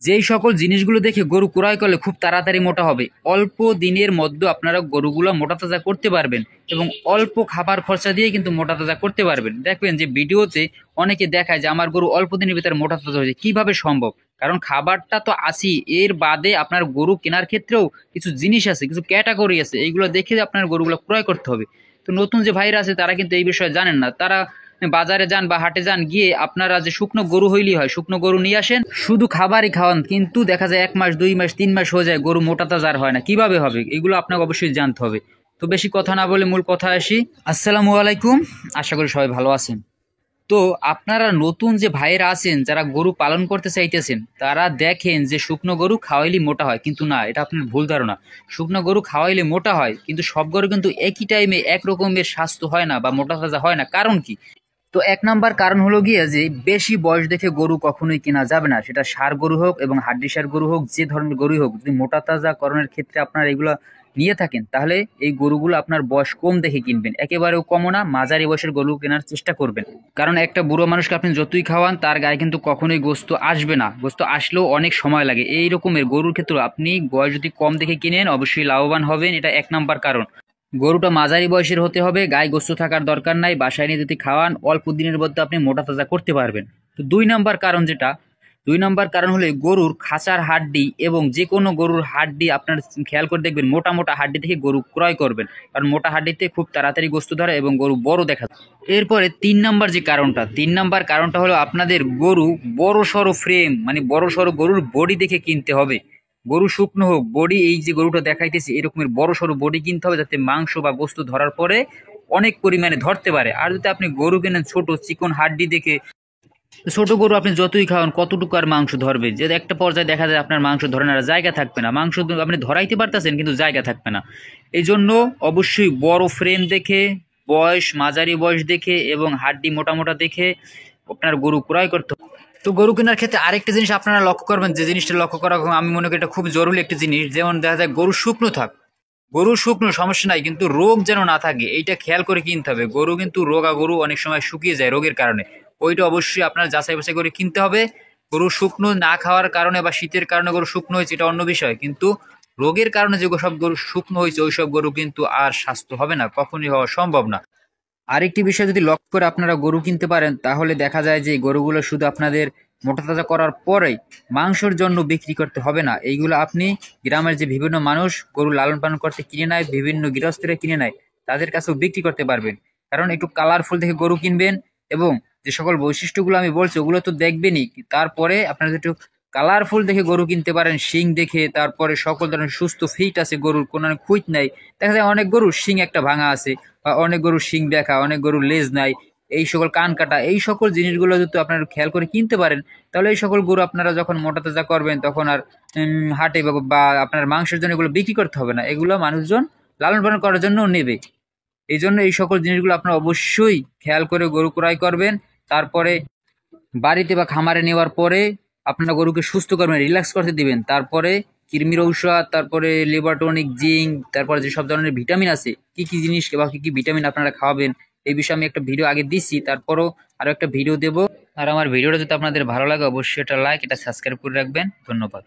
যেই সকল জিনিসগুলো দেখে গরু ক্রয় করলে খুব তাড়াতাড়ি মোটা হবে, অল্প দিনের মধ্যে আপনারা গরুগুলো মোটা তাজা করতে পারবেন এবং অল্প খাবার খরচা দিয়ে কিন্তু মোটা তাজা করতে পারবেন। দেখবেন যে ভিডিওতে অনেকে দেখায় যে আমার গরু অল্প দিনের ভিতরে মোটা তাজা হয়েছে, কিভাবে সম্ভব? কারণ খাবারটা তো আসি, এর বাদে আপনার গরু কেনার ক্ষেত্রেও কিছু জিনিস আছে, কিছু ক্যাটাগরি আছে, এইগুলো দেখে আপনার গরুগুলো ক্রয় করতে হবে। তো নতুন যে ভাইরা আছে তারা কিন্তু এই বিষয়ে জানেন না। তারা বাজারে যান বা হাটে যান, গিয়ে আপনারা যে শুকনো গরু হইলেই হয়, শুকনো গরু নিয়ে আসেন, শুধু খাবারই খাওয়ান, কিন্তু দেখা যায় 1 মাস 2 মাস 3 মাস হয়ে যায়, গরু মোটা তাজা আর হয় না। কিভাবে হবে? এগুলো আপনাকে অবশ্যই জানতে হবে। তো বেশি কথা না বলে মূল কথা আসি। আসসালামু আলাইকুম, আশা করি সবাই ভালো আছেন। তো আপনারা নতুন যে ভাইয়েরা আছেন যারা গরু পালন করতে চাইতেছেন, তারা দেখেন যে শুকনো গরু খাওয়াইলে মোটা হয়, কিন্তু না, এটা আপনার ভুল ধারণা। শুকনো গরু খাওয়াইলে মোটা হয়, কিন্তু সব গরু কিন্তু একই টাইমে এক রকমের স্বাস্থ্য হয় না বা মোটা তাজা হয় না। কারণ কি? তো 1 নাম্বার কারণ হলো গিয়ে যে বেশি বয়স দেখে গরু কখনোই কেনা যাবে না। সেটা ষাঁড় গরু হোক এবং হাড্ডিসার গরু হোক, যে ধরনের গরুই হোক, যদি মোটা তাজা করণের ক্ষেত্রে আপনার এগুলো নিয়ে থাকেন, তাহলে এই গরুগুলো আপনার বয়স কম দেখে কিনবেন। একেবারেও কমও না, মাঝারি বয়সের গরু কেনার চেষ্টা করবেন। কারণ একটা বুড়ো মানুষকে আপনি যতই খাওয়ান, তার গায়ে কিন্তু কখনোই গোস্ত আসবে না। গোস্ত আসলেও অনেক সময় লাগে। এই রকমের গরুর ক্ষেত্রে আপনি বয়স যদি কম দেখে কিনেন, অবশ্যই লাভবান হবেন। এটা 1 নাম্বার কারণ। গরুটা মাঝারি বয়সের হতে হবে, গায়ে গোস্ত থাকার দরকার নাই। বাসায় নিয়ে যদি খাওয়ান, অল্প দিনের মধ্যে আপনি মোটা তাজা করতে পারবেন। তো 2 নাম্বার কারণ যেটা, 2 নাম্বার কারণ হলো গরুর খাঁচার হাড্ডি, এবং যে কোনো গরুর হাড্ডি আপনার খেয়াল করে দেখবেন, মোটা মোটা হাড্ডি থেকে গরু ক্রয় করবেন। কারণ মোটা হাড্ডিতে খুব তাড়াতাড়ি গোস্ত ধরে এবং গরু বড় দেখা যায়। এরপরে 3 নাম্বার যে কারণটা, 3 নাম্বার কারণটা হলো আপনাদের গরু বড় সড়ো ফ্রেম, মানে বড় সড়ো গরুর বডি দেখে কিনতে হবে। গরু শুকনো হোক, বডি, এই যে গরুটা দেখাইতেছে এরকমের বড় সড়ো বডি কিনতে হবে, যাতে মাংস বা গোস্ত ধরার পরে অনেক পরিমাণে ধরতে পারে। আর যদি আপনি গরু কেনেন ছোট চিকন হাড্ডি দেখে, তো ছোট গরু আপনি যতই খাওয়ান, কতটুকু আর মাংস ধরবে? যে একটা পর্যায়ে দেখা যায় আপনার মাংস ধরে না, জায়গা থাকবে না, মাংস আপনি ধরাইতে পারতেছেন কিন্তু জায়গা থাকবে না। এই জন্য অবশ্যই বড় ফ্রেম দেখে, বয়স মাঝারি বয়স দেখে এবং হাড্ডি মোটা মোটা দেখে আপনার গরু ক্রয় করতে হবে। তো গরু কেনার ক্ষেত্রে আরেকটা জিনিস আপনারা লক্ষ্য করবেন, যে জিনিসটা লক্ষ্য করা আমি মনে করি এটা খুব জরুরি একটা জিনিস। যেমন দেখা যায় গরু শুকনো থাক, গরু শুকনো সমস্যা নাই, কিন্তু রোগ যেন না থাকে, এইটা খেয়াল করে কিনতে হবে। গরু কিন্তু গরু অনেক সময় শুকিয়ে যায় রোগের কারণে, ওইটা অবশ্যই আপনার যাচাই বাছাই করে কিনতে হবে। গরু শুকনো না খাওয়ার কারণে বা শীতের কারণে গরু শুকনো হয়েছে, এটা অন্য বিষয়, কিন্তু রোগের কারণে যে সব গরু শুকনো হয়েছে, ওই সব গরু কিন্তু আর স্বাস্থ্য হবে না, কখনই হওয়া সম্ভব না। আরেকটি বিষয় যদি লক্ষ্য করে আপনারা গরু কিনতে পারেন, তাহলে দেখা যায় যে গরুগুলো শুধু আপনাদের মোটা তাজা করার পরেই মাংসের জন্য বিক্রি করতে হবে না। এইগুলো আপনি গ্রামের যে বিভিন্ন মানুষ গরু লালন পালন করতে কিনে নেয়, বিভিন্ন গৃহস্থরা কিনে নেয়, তাদের কাছেও বিক্রি করতে পারবেন। কারণ একটু কালারফুল দেখে গরু কিনবেন, এবং যে সকল বৈশিষ্ট্যগুলো আমি বলছি ওগুলো তো দেখবেনই, তারপরে আপনারা একটু কালারফুল দেখে গরু কিনতে পারেন, শিং দেখে। তারপরে সকল ধরনের সুস্থ ফিট আছে গরুর, কোনো খুঁত নাই। দেখা যায় অনেক গরুর শিং একটা ভাঙা আছে, বা অনেক গরুর শিং দেখা, অনেক গরুর লেজ নাই, এই সকল কান কাটা, এই সকল জিনিসগুলো যদি আপনারা খেয়াল করে কিনতে পারেন, তাহলে এই সকল গরু আপনারা যখন মোটা তাজা করবেন, তখন আর হাটে বা আপনার মাংসের জন্য এগুলো বিক্রি করতে হবে না। এগুলো মানুষজন লালন পালন করার জন্য নেবে। এই জন্য এই সকল জিনিসগুলো আপনারা অবশ্যই খেয়াল করে গরু ক্রয় করবেন। তারপরে বাড়িতে বা খামারে নেওয়ার পরে আপনারা গরুকে সুস্থ করবেন, রিল্যাক্স করতে দিবেন। তারপরে কৃমির ঔষধ, তারপরে লিভার টনিক, জিঙ্ক, তারপরে যেসব ধরনের ভিটামিন আছে, কি কি জিনিস বা কি কি ভিটামিন আপনারা খাওয়াবেন, এই বিষয়ে আমি একটা ভিডিও আগে দিচ্ছি, তারপরও আরো একটা ভিডিও দেব। আর আমার ভিডিওটা যদি আপনাদের ভালো লাগে, অবশ্যই এটা লাইক, এটা সাবস্ক্রাইব করে রাখবেন। ধন্যবাদ।